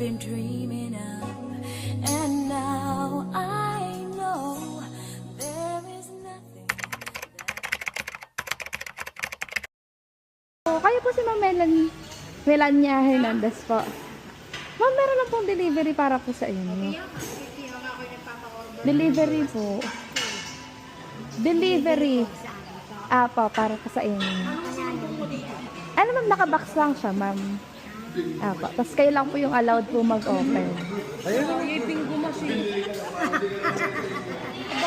been dreaming of. And now I know there is nothing. Oh, kayo po si Ma'am Melania Hernandez po. Ma'am, meron lang pong delivery para po sa inyo. Delivery po. Delivery. Apo, para po sa inyo. Ano ma'am, nakabox lang siya ma'am. Apo, tapos kayo lang po yung allowed po mag-open.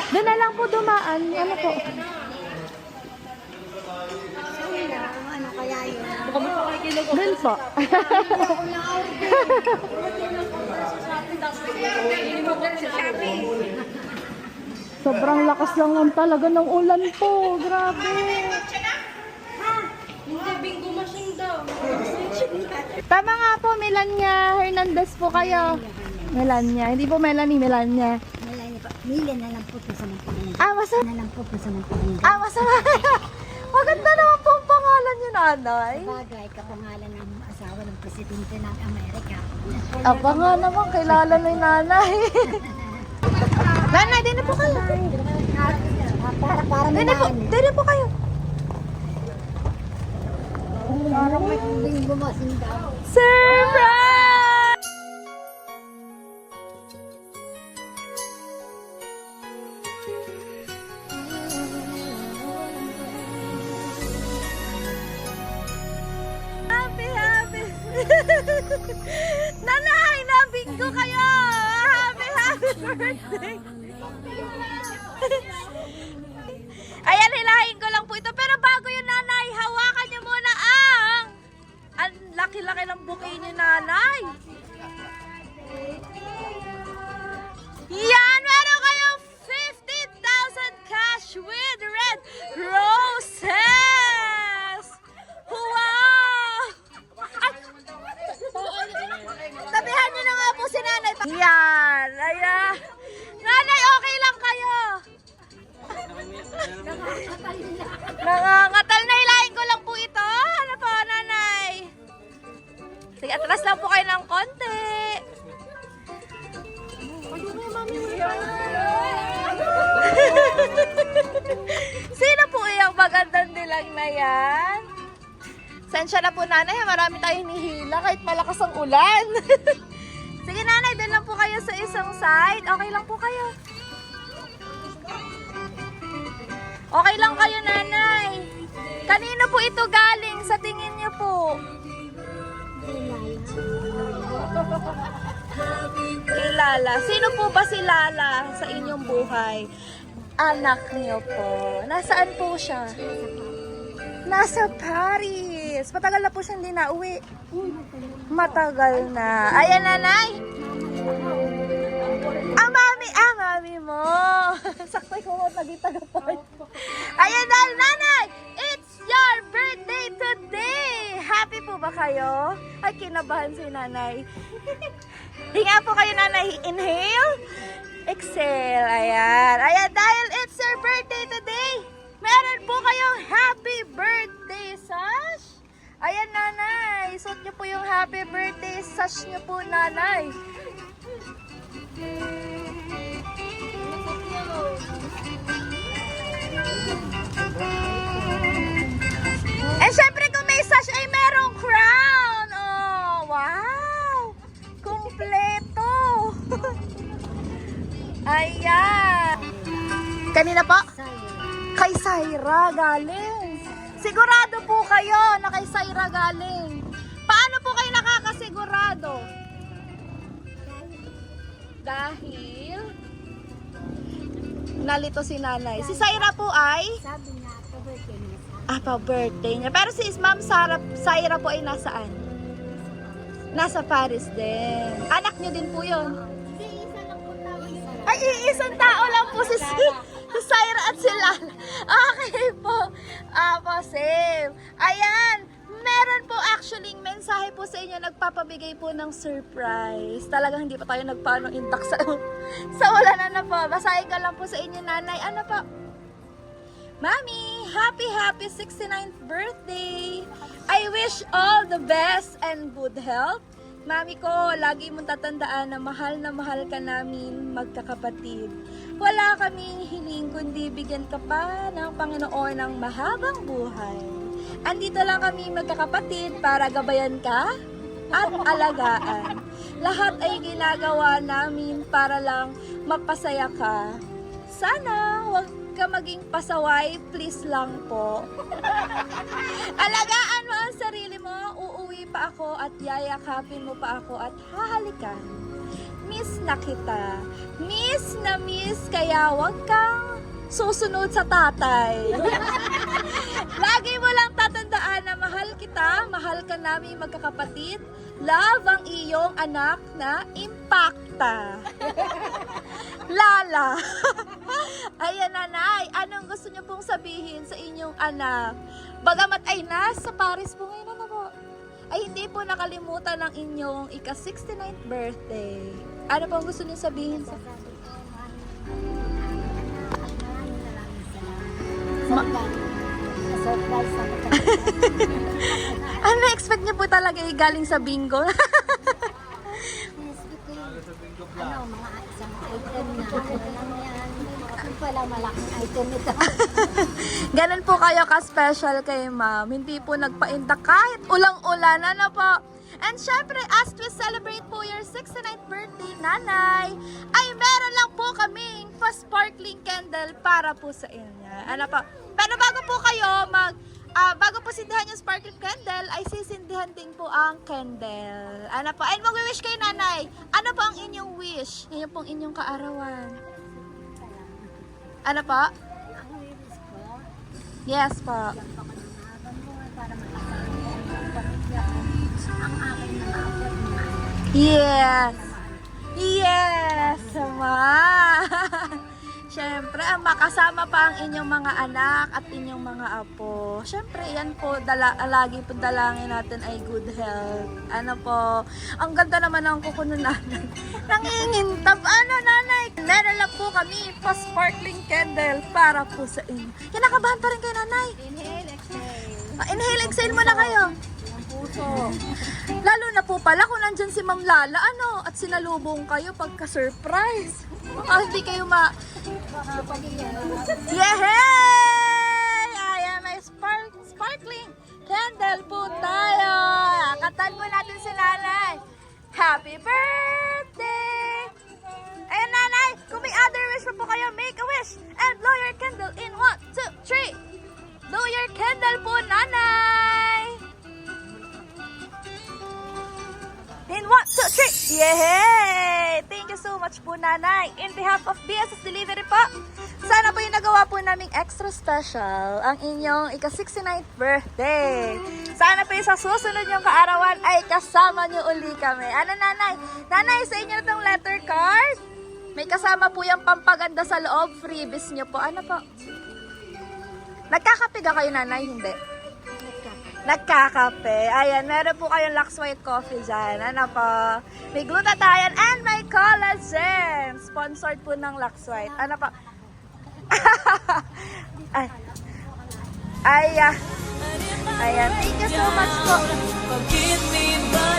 Doon na lang po dumaan. Ano po? Ano kaya yun? Doon po. Sobrang lakas lang lang talaga ng ulan po. Grabe. Hindi, bingo machine daw. Tama nga po, Melania Hernandez po kayo. Melania. Hindi po Melanie, Melania. Mila na lang po sa Mantiling. Ah, masama. Na lang po sa Mantiling. Ah, masama. Maganda naman po ang pangalan niyo, nanay. Bagay, kapangalan ng asawa ng presidente ng Amerika. Aba nga naman, kilala na yung nanay. Nanay, din na po kayo. Para Din na po kayo. Parang may bingo machine daw. Surprise! Happy! Nanay, nabinggo kayo! Happy birthday! Ayan, hilahin ko lang po ito. Pero bago yun, nanay, hawakan niyo muna ang laki-laki ng bouquet niyo, nanay. Yan, meron kayong 50,000 cash with red roses! Wow! Ay! Tabihan niyo na nga po si nanay. Yan, ayan. Nanay, okay lang kayo. Nangangatal na, hilahin ko lang po ito. Ano po, nanay? Sige, atras lang po kayo ng konti. Sino po yung magandang dilag na yan? Sensya na po, nanay. Marami tayong hinihila kahit malakas ang ulan. Sige, nanay, doon lang po kayo sa isang side. Okay lang po kayo. Okay lang kayo, nanay. Kanino po ito galing sa tingin niyo po? Kay Lala. Sino po ba si Lala sa inyong buhay? Anak niyo po. Nasaan po siya? Nasa Paris. Matagal na po siya hindi nauwi. Matagal na. Ayan, nanay. Ang mami mo. Sakto ko naging tagapag. Ayan na, nanay. It's your birthday today. Happy po ba kayo? Ay, kinabahan si nanay. Hinga po kayo, nanay. Inhale. Exhale. Ayan. Ayan, dahil it's your birthday today, meron po kayong happy birthday sash. Ayan, nanay. Suot niyo po yung happy birthday sash niyo po, nanay. And syempre kung may sash ay merong crown. Oh, wow! Kompleto! Ayan! Kanina po? Kay Syra galing. Sigurado po kayo na kay Syra galing. Paano po kayo nakakasigurado? Dahil nalito si nanay. Si Syra po ay? Sabi niya, pa-birthday niya. Pa-birthday niya. Pero si Ma'am Syra po ay nasaan? Nasa Paris din. Anak niyo din po yun. Ay, iisang tao lang po si Syra at si Lala. Okay po. Apo, same. Ayan. Meron po actually mensahe po sa inyo, nagpapabigay po ng surprise. Talagang hindi pa tayo nagpaano intak sa ulan na po. Basahin ka lang po sa inyo, nanay. Ano po? Mami, happy 69th birthday! I wish all the best and good health. Mami ko, lagi mong tatandaan na mahal ka namin magkakapatid. Wala kaming hiling kundi bigyan ka pa ng Panginoon ng mahabang buhay. Andito lang kami magkakapatid para gabayan ka at alagaan. Lahat ay ginagawa namin para lang mapasaya ka. Sana huwag ka maging pasaway, please lang po. Alagaan mo ang sarili mo, uuwi pa ako at yayakapin mo pa ako at hahalikan. Miss na kita. Miss na miss, kaya huwag kang susunod sa tatay. Lagi mo lang tatandaan na mahal kita, mahal ka namin magkakapatid. Love ang iyong anak na Impacta. Lala. Ayan, nanay, anong gusto niyo pong sabihin sa inyong anak? Bagamat ay nasa Paris po ngayon, ano po? Ay hindi po nakalimutan ang inyong ika-69th birthday. Ano pong gusto niyo sabihin sa... Surprise na Ano expect niyo po talaga galing sa bingo? mga isang item na lang yan. Ako pala malaking item ito. Ganun po kayo ka-special kay ma'am. Hindi po nagpainta kahit ulang-ulan. Ano po? And syempre, as we celebrate po your 69th birthday, nanay, ay meron lang po kaming pa-sparkling candle para po sa inyo. Ano po? Pero bago po kayo bago po sindihan yung sparkling candle, ay sisindihan din po ang candle. Ano po? And mag-wish kayo, nanay. Ano po ang inyong wish? Ngayon pong inyong kaarawan. Ano po? Ang wish ko, Yes po. habang buhay para makasama ang pamilya ko, ang aking mga apat na Yes. Yes, ma. Siyempre, makasama pa ang inyong mga anak at inyong mga apo. Siyempre, yan po, lagi po dalangin natin ay good health. Ano po, ang ganda naman ng kuko ng nanay. Nangingintab, ano nanay? Meron lang po kami pa-sparkling candle para po sa inyo. Kinakabahan pa rin kayo, nanay. inhale, exhale. Inhale, exhale muna kayo. Ang puso. Lalo na po pala kung nandyan si Ma'am Lala, ano, at sinalubong kayo pagka-surprise. Baka hindi kayo Baka pag-iyan. Yehey! Ayan, may sparkling candle po tayo. Katan mo natin si nanay. Happy birthday! Ayan, nanay, kung may other wish pa po kayo, make a wish and blow your candle in 1, 2, 3. Blow your candle po, nanay. In 1, 2, 3. Yehey! Thank you so much po, nanay. In behalf of BSS Delivery po, sana po yung nagawa po naming extra special ang inyong ika-69th birthday. Sana po yung sa susunod yung kaarawan ay kasama nyo uli kami. Ano, nanay? Nanay, sa inyo na itong letter card. May kasama po yung pampaganda sa loob. Freebies nyo po. Ano po? Nagkakape ka kayo, nanay? Hindi. Nagkakape. Ayan, meron po kayong Lux White Coffee dyan. Ano po? May glutathione and may collagen. Sponsored po ng Lux White. Ano po? Ayan. Thank you so much po. Forgive me, but